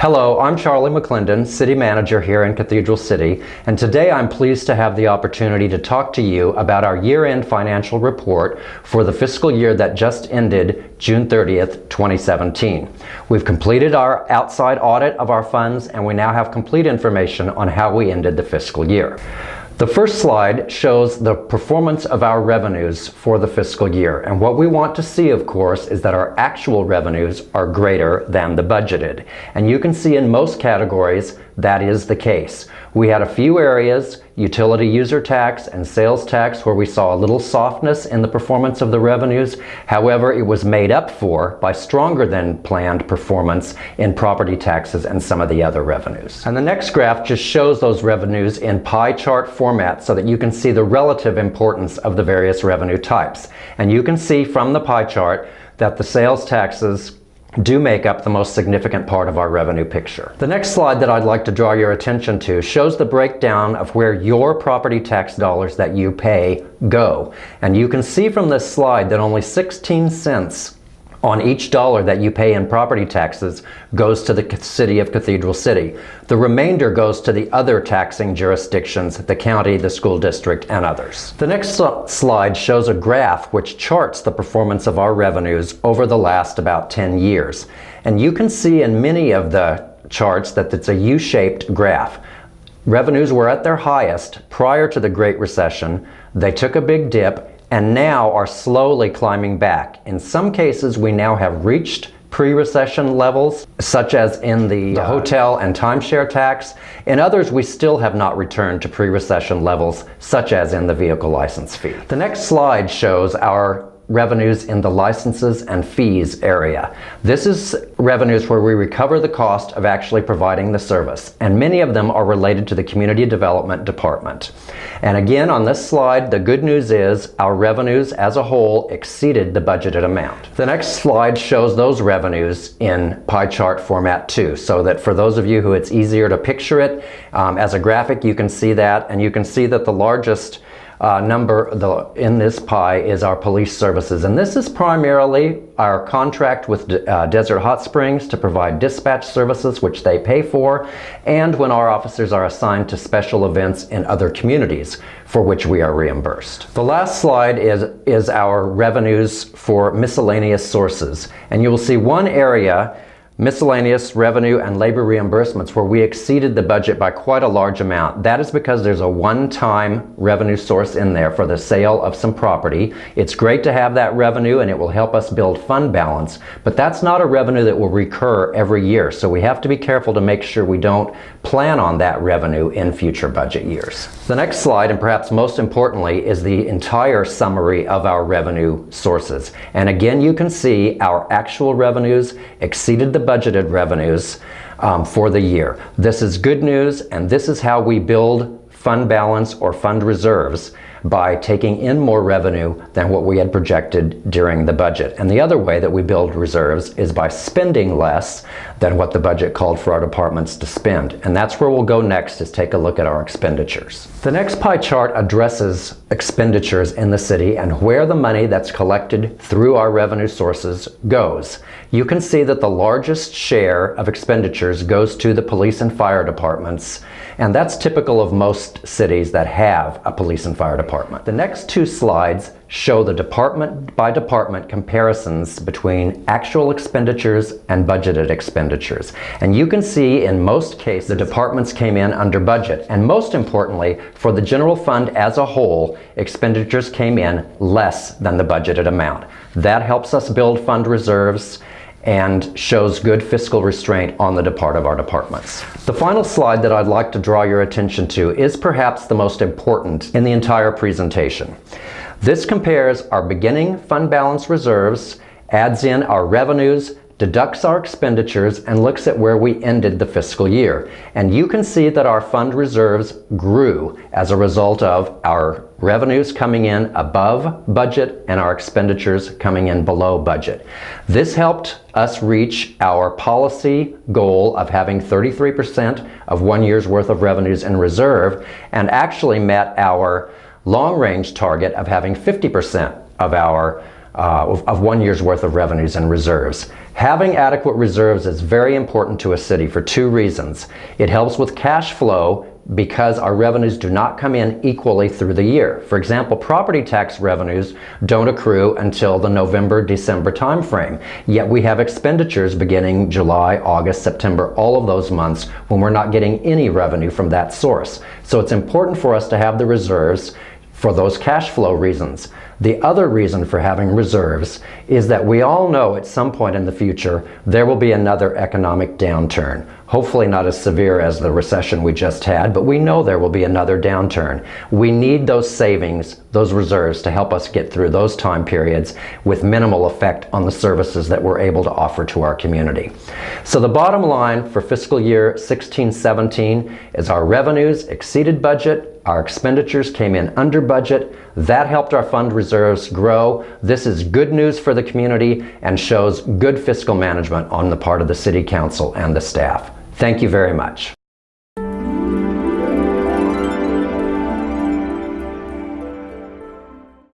Hello, I'm Charlie McClendon, City Manager here in Cathedral City, and today I'm pleased to have the opportunity to talk to you about our year-end financial report for the fiscal year that just ended June 30th, 2017. We've completed our outside audit of our funds, and we now have complete information on how we ended the fiscal year. The first slide shows the performance of our revenues for the fiscal year, and what we want to see, of course, is that our actual revenues are greater than the budgeted. And you can see in most categories that is the case. We had a few areas, utility user tax and sales tax, where we saw a little softness in the performance of the revenues. However, it was made up for by stronger than planned performance in property taxes and some of the other revenues. And the next graph just shows those revenues in pie chart format so that you can see the relative importance of the various revenue types. And you can see from the pie chart that the sales taxes do make up the most significant part of our revenue picture. The next slide that I'd like to draw your attention to shows the breakdown of where your property tax dollars that you pay go. And you can see from this slide that only 16 cents on each dollar that you pay in property taxes goes to the city of Cathedral City. The remainder goes to the other taxing jurisdictions, the county, the school district, and others. The next slide shows a graph which charts the performance of our revenues over the last about 10 years. And you can see in many of the charts that it's a U-shaped graph. Revenues were at their highest prior to the Great Recession. They took a big dip and now are slowly climbing back. In some cases, we now have reached pre-recession levels, such as in the hotel and timeshare tax. In others, we still have not returned to pre-recession levels, such as in the vehicle license fee. The next slide shows our revenues in the licenses and fees area. This is revenues where we recover the cost of actually providing the service, and many of them are related to the Community Development Department. And again, on this slide, the good news is our revenues as a whole exceeded the budgeted amount. The next slide shows those revenues in pie chart format too, so that for those of you who it's easier to picture it as a graphic, you can see that, and you can see that the largest number in this pie is our police services, and this is primarily our contract with Desert Hot Springs to provide dispatch services, which they pay for, and when our officers are assigned to special events in other communities for which we are reimbursed. The last slide is our revenues for miscellaneous sources, and you will see one area, miscellaneous revenue and labor reimbursements, where we exceeded the budget by quite a large amount. That is because there's a one-time revenue source in there for the sale of some property. It's great to have that revenue and it will help us build fund balance, but that's not a revenue that will recur every year. So we have to be careful to make sure we don't plan on that revenue in future budget years. The next slide, and perhaps most importantly, is the entire summary of our revenue sources. And again, you can see our actual revenues exceeded the budgeted revenues for the year. This is good news, and this is how we build fund balance or fund reserves, by taking in more revenue than what we had projected during the budget. And the other way that we build reserves is by spending less than what the budget called for our departments to spend. And that's where we'll go next, is take a look at our expenditures. The next pie chart addresses expenditures in the city and where the money that's collected through our revenue sources goes. You can see that the largest share of expenditures goes to the police and fire departments, and that's typical of most cities that have a police and fire department. The next two slides show the department by department comparisons between actual expenditures and budgeted expenditures. And you can see in most cases the departments came in under budget. And most importantly, for the general fund as a whole, expenditures came in less than the budgeted amount. That helps us build fund reserves and shows good fiscal restraint on the part of our departments. The final slide that I'd like to draw your attention to is perhaps the most important in the entire presentation. This compares our beginning fund balance reserves, adds in our revenues, deducts our expenditures, and looks at where we ended the fiscal year. And you can see that our fund reserves grew as a result of our revenues coming in above budget and our expenditures coming in below budget. This helped us reach our policy goal of having 33% of 1 year's worth of revenues in reserve, and actually met our long-range target of having 50% of our of 1 year's worth of revenues and reserves. Having adequate reserves is very important to a city for two reasons. It helps with cash flow because our revenues do not come in equally through the year. For example, property tax revenues don't accrue until the November-December timeframe. Yet we have expenditures beginning July, August, September, all of those months when we're not getting any revenue from that source. So it's important for us to have the reserves for those cash flow reasons. The other reason for having reserves is that we all know at some point in the future there will be another economic downturn. Hopefully not as severe as the recession we just had, but we know there will be another downturn. We need those savings, those reserves, to help us get through those time periods with minimal effect on the services that we're able to offer to our community. So the bottom line for fiscal year 16-17 is our revenues exceeded budget, our expenditures came in under budget. That helped our fund reserves grow. This is good news for the community and shows good fiscal management on the part of the City Council and the staff. Thank you very much.